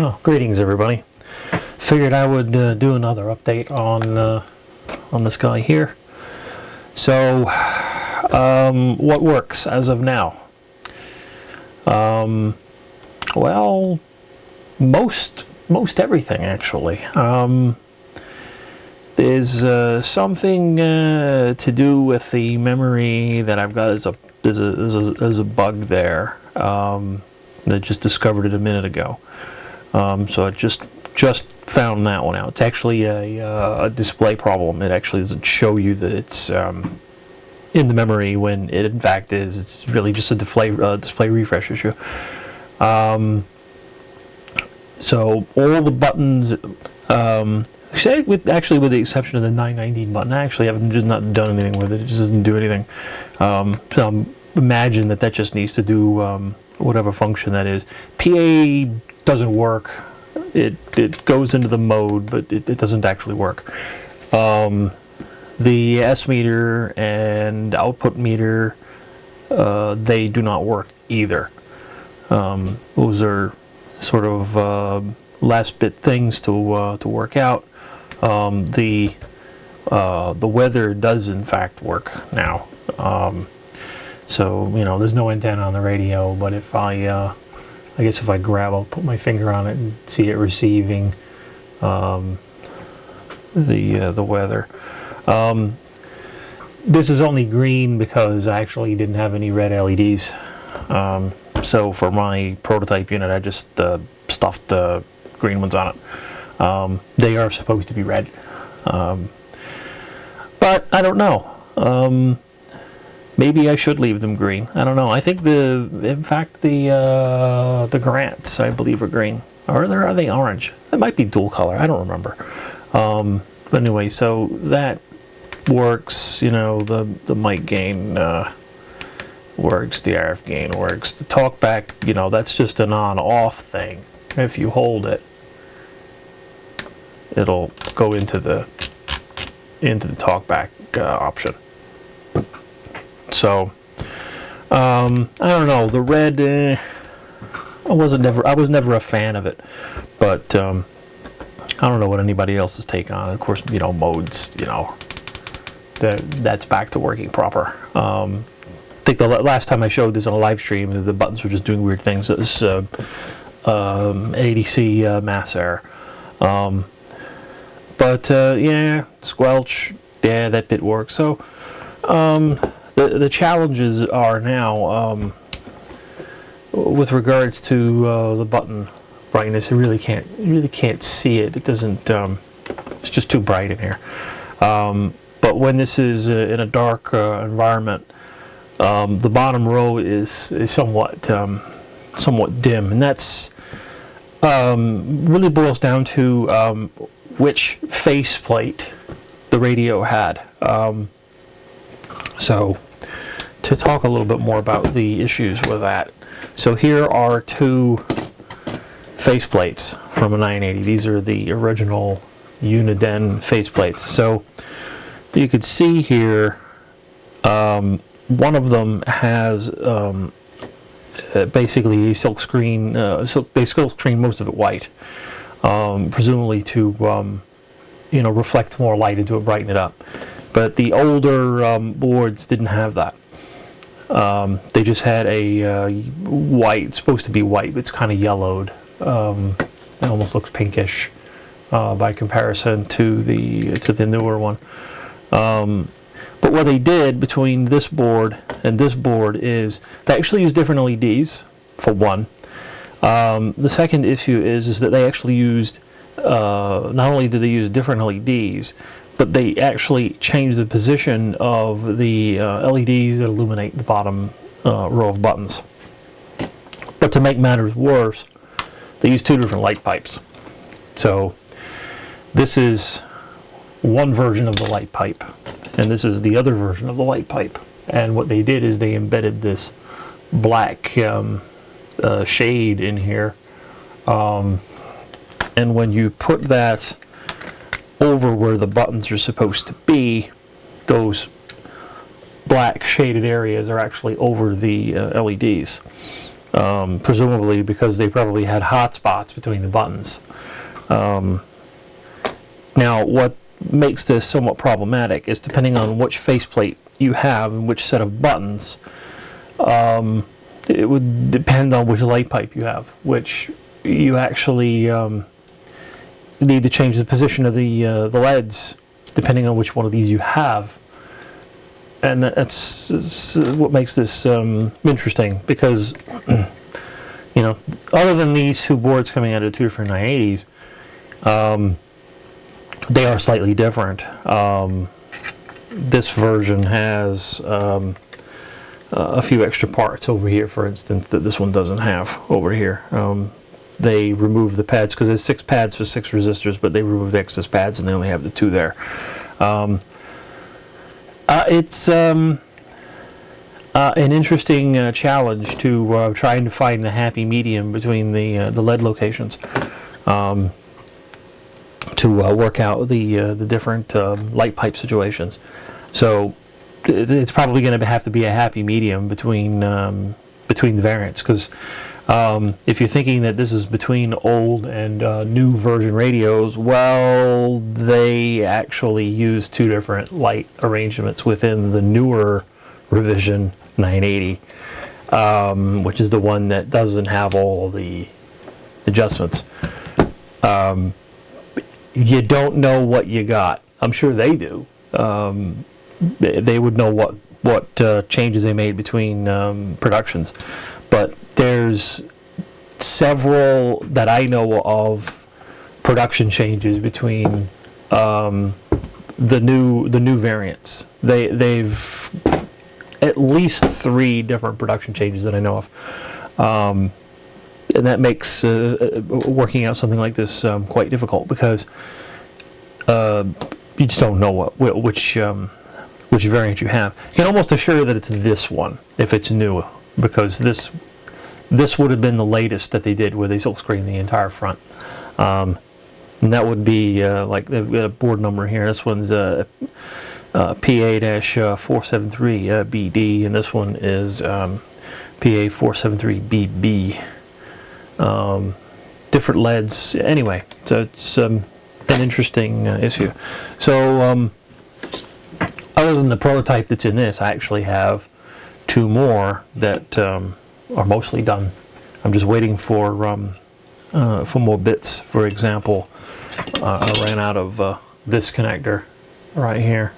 Oh, greetings everybody. Figured I would do another update on this guy here. So, what works as of now? Well, most everything actually. There's something to do with the memory that I've got. There's a bug there. I just discovered it a minute ago. So I just found that one out. It's actually a display problem. It actually doesn't show you that it's in the memory when it in fact is. It's really just a display refresh issue. So all the buttons, actually with the exception of the 919 button, I actually haven't just not done anything with it. It just doesn't do anything. So I imagine that just needs to do whatever function that is. PA doesn't work. It goes into the mode, but it doesn't actually work. The S meter and output meter, they do not work either. Those are sort of last bit things to work out. The weather does in fact work now. So there's no antenna on the radio, but if I guess if I grab, I'll put my finger on it and see it receiving the weather. This is only green because I actually didn't have any red LEDs. So for my prototype unit, I just stuffed the green ones on it. They are supposed to be red, but I don't know. Maybe I should leave them green. I don't know. I think in fact the grants, I believe, are green. Or are they orange? It might be dual color. I don't remember. But anyway, so that works. The mic gain works. The RF gain works. The talkback, that's just an on-off thing. If you hold it, it'll go into the talkback option. So I don't know. The red, I was never a fan of it, but I don't know what anybody else's take on it. Of course, modes, that's back to working proper. I think the last time I showed this on a live stream, the buttons were just doing weird things. It was ADC mass error. But yeah, squelch, yeah, that bit works. So the challenges are now with regards to the button brightness. You really can't see it. It doesn't. It's just too bright in here. But when this is in a dark environment, the bottom row is somewhat dim, and that's really boils down to which faceplate the radio had. So to talk a little bit more about the issues with that. So here are two faceplates from a 980. These are the original Uniden faceplates. So you could see here, one of them has basically a silk screen. They silk screen most of it white, presumably to reflect more light into it, brighten it up. But the older boards didn't have that. They just had a white. It's supposed to be white, but it's kind of yellowed. It almost looks pinkish by comparison to the newer one. But what they did between this board and this board is they actually use different LEDs, for one. The second issue is that they actually used, not only did they use different LEDs, but they actually changed the position of the LEDs that illuminate the bottom row of buttons. But to make matters worse, they used two different light pipes. So this is one version of the light pipe, and this is the other version of the light pipe. And what they did is they embedded this black shade in here, and when you put that over where the buttons are supposed to be, those black shaded areas are actually over the LEDs. presumably because they probably had hot spots between the buttons. Now, what makes this somewhat problematic is depending on which faceplate you have and which set of buttons, it would depend on which light pipe you have, which you actually need to change the position of the LEDs depending on which one of these you have. And that's what makes this interesting, because you know, other than these two boards coming out of two different 980s, they are slightly different. This version has a few extra parts over here, for instance, that this one doesn't have over here. They remove the pads because there's 6 pads for 6 resistors, but they remove the excess pads and they only have the 2 there. It's an interesting challenge to trying to find the happy medium between the LED locations, to work out the different light pipe situations. So it's probably going to have to be a happy medium between the variants, because if you're thinking that this is between old and new version radios, well, they actually use 2 different light arrangements within the newer revision 980, which is the one that doesn't have all the adjustments. You don't know what you got. I'm sure they do. They would know what changes they made between productions, but there's several that I know of production changes between the new variants. They've at least 3 different production changes that I know of, and that makes working out something like this quite difficult, because you just don't know which variant you have. You can almost assure that it's this one if it's new, because this would have been the latest that they did, where they silkscreen the entire front, and that would be like they've got a board number here. This one's PA-473BD, and this one is PA-473BB. Different LEDs. Anyway, so it's an interesting issue. So other than the prototype that's in this, I actually have 2 more that are mostly done. I'm just waiting for more bits. For example, I ran out of this connector right here,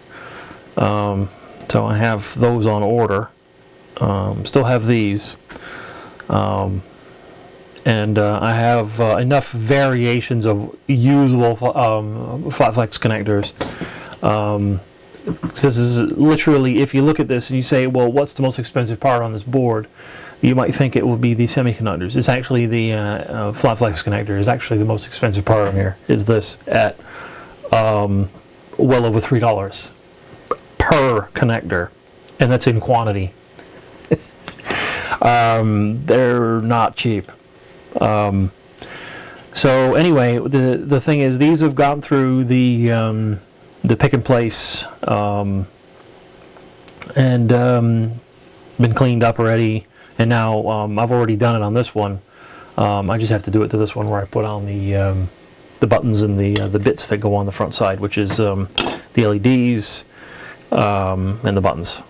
so I have those on order. Still have these, and I have enough variations of usable flat flex connectors. This is literally, if you look at this and you say, well, what's the most expensive part on this board? You might think it would be the semiconductors. It's actually the flat flex connector is actually the most expensive part on here. Is this at well over $3 per connector, and that's in quantity. They're not cheap. So anyway, the thing is, these have gone through the pick and place and been cleaned up already. And now I've already done it on this one. I just have to do it to this one, where I put on the buttons and the bits that go on the front side, which is the LEDs and the buttons.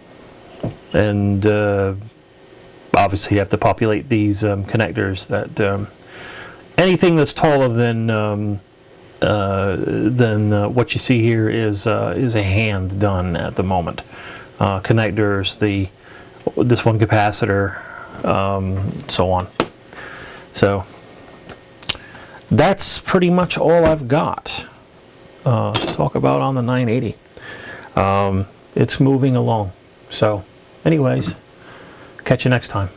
And obviously you have to populate these connectors. That anything that's taller than what you see here is a hand done at the moment. Connectors, this one capacitor, so on. So that's pretty much all I've got to talk about on the 980. It's moving along. So anyways, catch you next time.